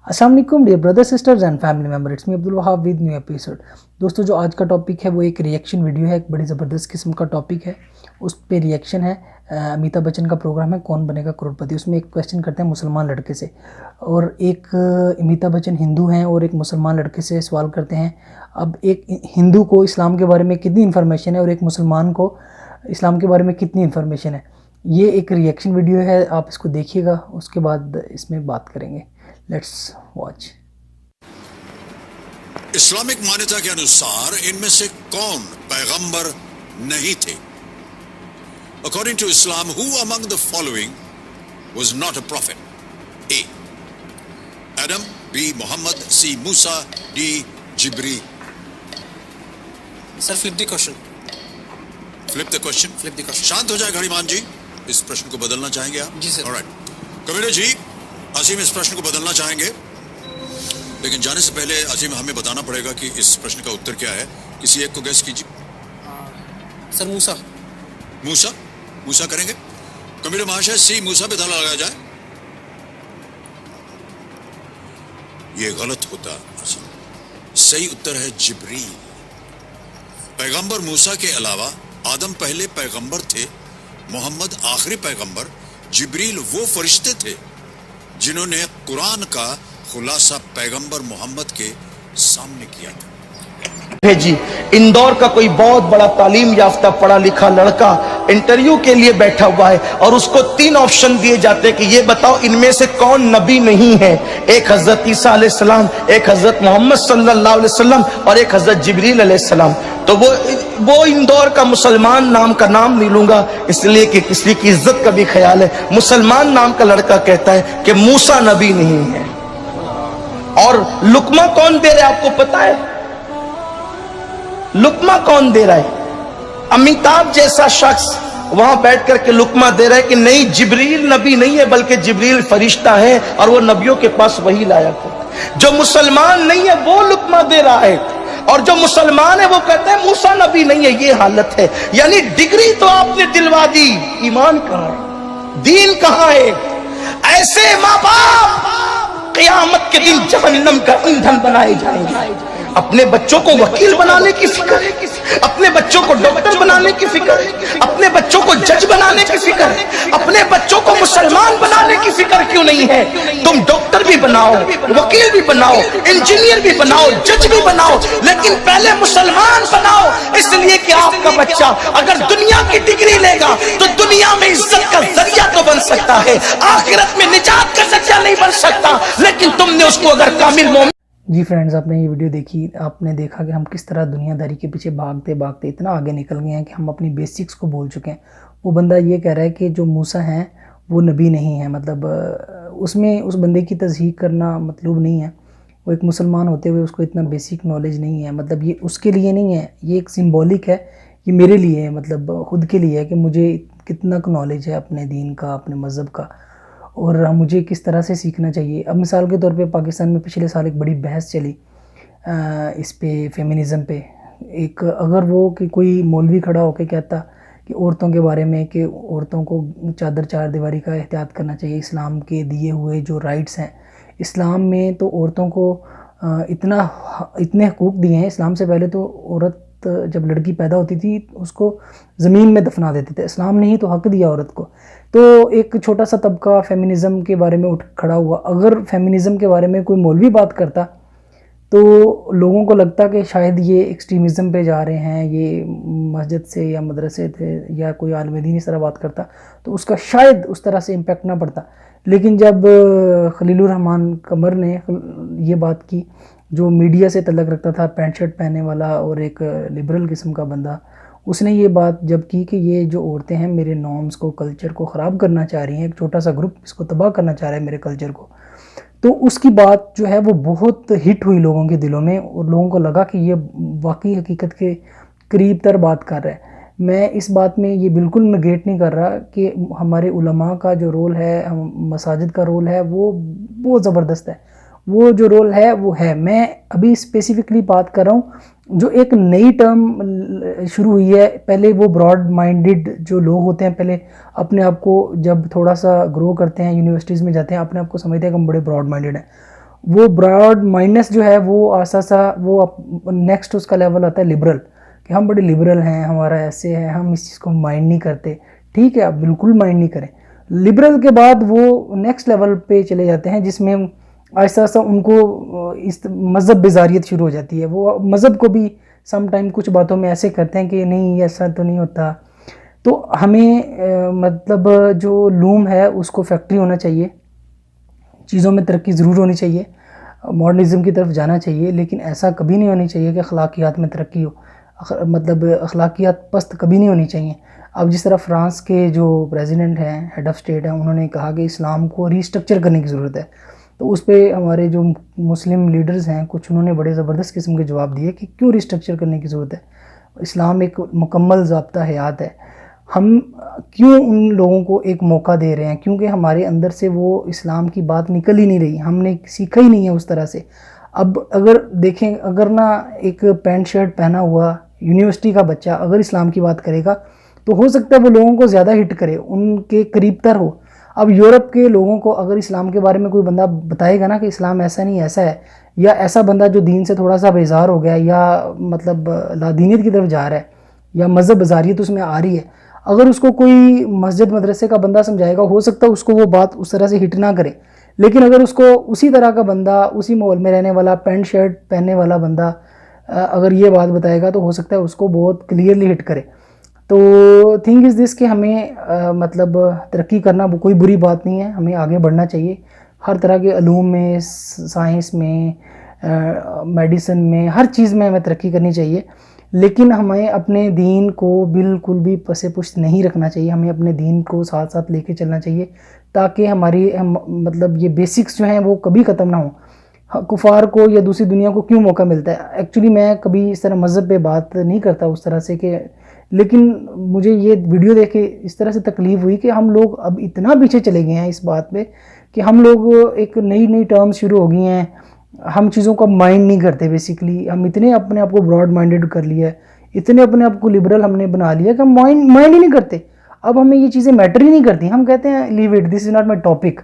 अस्सलाम वालेकुम dear brother sisters and family member, it's me Abdul Wahab with new episode. दोस्तों, जो आज का टॉपिक है वो एक रिएक्शन वीडियो है, एक बड़ी ज़बरदस्त किस्म का टॉपिक है। उस पे रिएक्शन है अमिताभ बच्चन का प्रोग्राम है कौन बनेगा करोड़पति। उसमें एक क्वेश्चन करते हैं मुसलमान लड़के से, और एक अमिताभ बच्चन हिंदू हैं और एक मुसलमान लड़के से सवाल करते हैं। अब एक हिंदू को इस्लाम के बारे में कितनी इन्फॉर्मेशन है और एक मुसलमान को इस्लाम के बारे में कितनी इन्फॉर्मेशन है। ये एक रिएक्शन वीडियो है, आप इसको देखिएगा, उसके बाद इसमें बात करेंगे। Let's watch. इस्लामिक मान्यता के अनुसार इनमें से कौन पैगंबर नहीं थे? According to Islam, who among the following was not a prophet? A. Adam, B. Muhammad, C. Musa, D. Jibreel. Sir, flip the question. Flip the question. Flip the question. शांत हो जाए घड़ीमान जी, इस प्रश्न को बदलना चाहेंगे आप? जी सर। ऑलराइट, कबीर जी, असीम इस प्रश्न को बदलना चाहेंगे, लेकिन जाने से पहले असीम हमें बताना पड़ेगा कि इस प्रश्न का उत्तर क्या है। किसी एक को गैस कीजिए। सर मूसा। मूसा? मूसा करेंगे? कबीर महाशय, सी मूसा पे ताला लगाया जाए। ये गलत होता। सही उत्तर है जिब्रील। पैगंबर मूसा के अलावा आदम पहले पैगंबर थे, मोहम्मद आखिरी पैगंबर, जिब्रील वो फरिश्ते थे जिन्होंने कुरान का खुलासा पैगंबर मोहम्मद के सामने किया था। भेजी। इंदौर का कोई बहुत बड़ा तालीम याफ्ता पढ़ा लिखा लड़का इंटरव्यू के लिए बैठा हुआ है और उसको 3 ऑप्शन दिए जाते हैं कि ये बताओ इनमें से कौन नबी नहीं है। एक हजरत ईसा अलैहिस्सलाम, एक हजरत मोहम्मद सल्लल्लाहु अलैहि वसल्लम और एक हजरत जिब्रील अलैहिस्सलाम। तो वो इंदौर का मुसलमान नाम का नाम नहीं लूंगा, इसलिए कि किसी की इज्जत का भी ख्याल है। मुसलमान नाम का लड़का कहता है कि मूसा नबी नहीं है। और लुकमा कौन दे रहा है आपको पता है? लुकमा कौन दे रहा है? अमिताभ जैसा शख्स वहां बैठ करके लुकमा दे रहा है कि नहीं, जिब्रील नबी नहीं है बल्कि जिब्रील फरिश्ता है और वो नबियों के पास वही लायक है। जो मुसलमान नहीं है वो लुकमा दे रहा है, और जो मुसलमान है वो कहता है मूसा नबी नहीं है। ये हालत है। यानी डिग्री तो आपने दिलवा दी, ईमान कहां है, दीन कहां है? ऐसे माँ बाप क़यामत के दिन जहन्नम का ईंधन बनाए जाएंगे। अपने बच्चों को वकील बनाने की फिक्र है, अपने बच्चों को डॉक्टर बनाने की फिक्र है, अपने बच्चों को जज बनाने की फिक्र है, अपने बच्चों को मुसलमान बनाने की फिक्र क्यों नहीं है? तुम डॉक्टर भी बनाओ, वकील भी बनाओ, इंजीनियर भी बनाओ, जज भी बनाओ, लेकिन पहले मुसलमान बनाओ। इसलिए कि आपका बच्चा अगर दुनिया की डिग्री लेगा तो दुनिया में इज्जत का जरिया तो बन सकता है, आखिरत में निजात का जरिया नहीं बन सकता। लेकिन तुमने उसको अगर कामिल मोमिन। जी फ्रेंड्स, आपने ये वीडियो देखी, आपने देखा कि हम किस तरह दुनियादारी के पीछे भागते भागते इतना आगे निकल गए हैं कि हम अपनी बेसिक्स को भूल चुके हैं। वो बंदा ये कह रहा है कि जो मूसा हैं वो नबी नहीं है, मतलब उसमें उस बंदे की तस्दीक करना मतलब नहीं है। वो एक मुसलमान होते हुए उसको इतना बेसिक नॉलेज नहीं है, मतलब ये उसके लिए नहीं है, ये एक सिंबॉलिक है, ये मेरे लिए है, मतलब खुद के लिए है कि मुझे कितना नॉलेज है अपने दीन का, अपने मज़हब का, और मुझे किस तरह से सीखना चाहिए। अब मिसाल के तौर पे पाकिस्तान में पिछले साल एक बड़ी बहस चली इस पे, फेमिनिज़म पे। एक अगर वो कि कोई मौलवी खड़ा होकर कहता कि औरतों के बारे में कि औरतों को चादर चार दीवारी का एहतियात करना चाहिए, इस्लाम के दिए हुए जो राइट्स हैं, इस्लाम में तो औरतों को इतने हकूक़ दिए हैं। इस्लाम से पहले तो औरत जब लड़की पैदा होती थी उसको ज़मीन में दफना देते थे, इस्लाम ने ही तो हक दिया औरत को। तो एक छोटा सा तबका फेमिनिज़म के बारे में उठ खड़ा हुआ। अगर फेमिनिज़म के बारे में कोई मौलवी बात करता तो लोगों को लगता कि शायद ये एक्सट्रीमिज़म पे जा रहे हैं, ये मस्जिद से या मदरसे थे या कोई आलिम दीन इस तरह बात करता तो उसका शायद उस तरह से इम्पेक्ट ना पड़ता। लेकिन जब खलीलुर रहमान कमर ने ये बात की, जो मीडिया से तल्लुक़ रखता था, पैंट शर्ट पहनने वाला और एक लिबरल किस्म का बंदा, उसने ये बात जब की कि ये जो औरतें हैं मेरे नॉर्म्स को, कल्चर को ख़राब करना चाह रही हैं, एक छोटा सा ग्रुप इसको तबाह करना चाह रहा है मेरे कल्चर को, तो उसकी बात जो है वो बहुत हिट हुई लोगों के दिलों में, और लोगों को लगा कि ये वाकई हकीकत के करीब तर बात कर रहा है। मैं इस बात में ये बिल्कुल नेगेट नहीं कर रहा कि हमारे उलमा का जो रोल है, मसाजिद का रोल है, वो बहुत ज़बरदस्त है, वो जो रोल है वो है। मैं अभी स्पेसिफिकली बात कर रहा हूँ जो एक नई टर्म शुरू हुई है। पहले वो ब्रॉड माइंडेड जो लोग होते हैं, पहले अपने आप को जब थोड़ा सा ग्रो करते हैं, यूनिवर्सिटीज़ में जाते हैं, अपने आप को समझते हैं कि हम बड़े ब्रॉड माइंडेड हैं, وہ براڈ مائنڈنس جو ہے وہ آسا وہ نیکسٹ اس کا لیول آتا ہے لبرل، کہ ہم بڑے لبرل ہیں، ہمارا ایسے ہے، ہم اس چیز کو مائنڈ نہیں کرتے. ٹھیک ہے، آپ بالکل مائنڈ نہیں کریں. لبرل کے بعد وہ نیکسٹ لیول پہ چلے جاتے ہیں جس میں آہستہ آہستہ ان کو مذہب بیزاریت شروع ہو جاتی ہے. وہ مذہب کو بھی سم ٹائم کچھ باتوں میں ایسے کرتے ہیں کہ نہیں ایسا تو نہیں ہوتا. تو ہمیں مطلب جو لوم ہے اس کو فیکٹری ہونا چاہیے، چیزوں میں ترقی ضرور ہونی چاہیے، ماڈرنزم کی طرف جانا چاہیے، لیکن ایسا کبھی نہیں ہونی چاہیے کہ اخلاقیات میں ترقی ہو. مطلب اخلاقیات پست کبھی نہیں ہونی چاہیے. اب جس طرح فرانس کے جو پریزیڈنٹ ہیں، ہیڈ آف اسٹیٹ ہیں، انہوں نے کہا کہ اسلام کو ری اسٹرکچر کرنے کی ضرورت ہے، تو اس پہ ہمارے جو مسلم لیڈرز ہیں کچھ، انہوں نے بڑے زبردست قسم کے جواب دیے کہ کیوں ری اسٹرکچر کرنے کی ضرورت ہے. اسلام ایک مکمل ضابطہ حیات ہے. ہم کیوں ان لوگوں کو ایک موقع دے رہے ہیں؟ کیونکہ ہمارے اندر سے وہ اسلام کی بات نکل ہی نہیں رہی، ہم نے سیکھا ہی نہیں ہے اس طرح سے. اب اگر دیکھیں، اگر نہ ایک پینٹ شرٹ پہنا ہوا یونیورسٹی کا بچہ اگر اسلام کی بات کرے گا تو ہو سکتا ہے وہ لوگوں کو زیادہ ہٹ کرے، ان کے قریب تر ہو. اب یورپ کے لوگوں کو اگر اسلام کے بارے میں کوئی بندہ بتائے گا نا کہ اسلام ایسا نہیں ایسا ہے، یا ایسا بندہ جو دین سے تھوڑا سا بیزار ہو گیا یا مطلب لادینیت کی طرف جا رہا ہے یا مذہب بزاریت اس میں آ رہی ہے، اگر اس کو کوئی مسجد مدرسے کا بندہ سمجھائے گا ہو سکتا ہے اس کو وہ بات اس طرح سے ہٹ نہ کرے. لیکن اگر اس کو اسی طرح کا بندہ، اسی ماحول میں رہنے والا، پینٹ شرٹ پہننے والا بندہ اگر یہ بات بتائے گا تو ہو سکتا ہے اس کو بہت کلیئرلی ہٹ کرے. تو تھنگ از دس کہ ہمیں مطلب ترقی کرنا کوئی بری بات نہیں ہے، ہمیں آگے بڑھنا چاہیے ہر طرح کے علوم میں، سائنس میں، میڈیسن میں، ہر چیز میں ہمیں ترقی کرنی چاہیے. لیکن ہمیں اپنے دین کو بالکل بھی پس پشت نہیں رکھنا چاہیے، ہمیں اپنے دین کو ساتھ ساتھ لے کے چلنا چاہیے تاکہ ہماری مطلب یہ بیسکس جو ہیں وہ کبھی ختم نہ ہوں. کفار کو یا دوسری دنیا کو کیوں موقع ملتا ہے؟ ایکچولی میں کبھی اس طرح مذہب پہ بات نہیں کرتا اس طرح سے کہ، لیکن مجھے یہ ویڈیو دیکھ کے اس طرح سے تکلیف ہوئی کہ ہم لوگ اب اتنا پیچھے چلے گئے ہیں اس بات پہ کہ ہم لوگ ایک نئی ٹرمز شروع ہو گئی ہیں، ہم چیزوں کو مائنڈ نہیں کرتے. بیسیکلی ہم اتنے اپنے آپ کو براڈ مائنڈڈ کر لیا ہے، اتنے اپنے آپ کو لبرل ہم نے بنا لیا کہ ہم مائنڈ ہی نہیں کرتے. اب ہمیں یہ چیزیں میٹر ہی نہیں کرتی، ہم کہتے ہیں leave it, this is not my topic.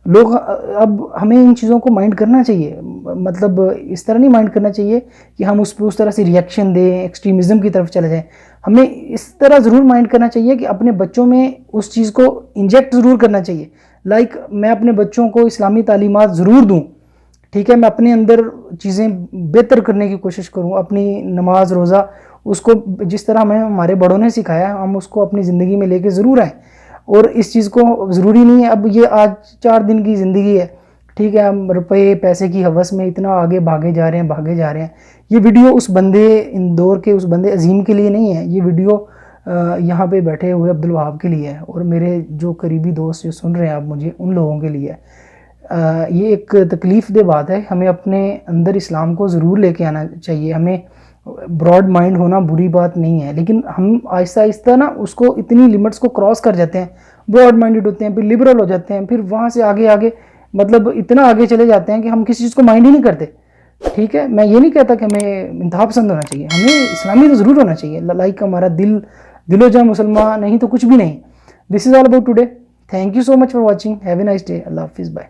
لوگ اب ہمیں ان چیزوں کو مائنڈ کرنا چاہیے، مطلب اس طرح نہیں مائنڈ کرنا چاہیے کہ ہم اس پہ اس طرح سے ریئیکشن دیں، ایکسٹریمزم کی طرف چلے جائیں. ہمیں اس طرح ضرور مائنڈ کرنا چاہیے کہ اپنے بچوں میں اس چیز کو انجیکٹ ضرور کرنا چاہیے. لائک میں اپنے بچوں کو اسلامی تعلیمات ضرور دوں، ٹھیک ہے، میں اپنے اندر چیزیں بہتر کرنے کی کوشش کروں، اپنی نماز روزہ اس کو جس طرح ہمیں ہمارے بڑوں نے سکھایا ہم اس کو اپنی زندگی میں لے کے ضرور آئیں. اور اس چیز کو ضروری نہیں ہے اب یہ آج 4 دن کی زندگی ہے، ٹھیک ہے، ہم روپے پیسے کی ہوس میں اتنا آگے بھاگے جا رہے ہیں. یہ ویڈیو اس بندے اندور کے اس بندے عظیم کے لیے نہیں ہے، یہ ویڈیو یہاں پہ بیٹھے ہوئے عبدالوہاب کے لیے ہے، اور میرے جو قریبی دوست جو سن رہے ہیں آپ مجھے، ان لوگوں کے لیے ہے. یہ ایک تکلیف دہ بات ہے، ہمیں اپنے اندر اسلام کو ضرور لے کے آنا چاہیے. ہمیں براڈ مائنڈ ہونا بری بات نہیں ہے، لیکن ہم آہستہ آہستہ نا اس کو اتنی لمٹس کو کراس کر جاتے ہیں، براڈ مائنڈڈ ہوتے ہیں، پھر لبرل ہو جاتے ہیں، پھر وہاں سے آگے مطلب اتنا آگے چلے جاتے ہیں کہ ہم کسی چیز کو مائنڈ ہی نہیں کرتے. ٹھیک ہے، میں یہ نہیں کہتا کہ ہمیں انتہا پسند ہونا چاہیے، ہمیں اسلامی تو ضرور ہونا چاہیے، لائک ہمارا دل و جاں مسلمان نہیں تو کچھ بھی نہیں. This is all about today. Thank you so much for watching. Have a nice day. اللہ حافظ. بائے.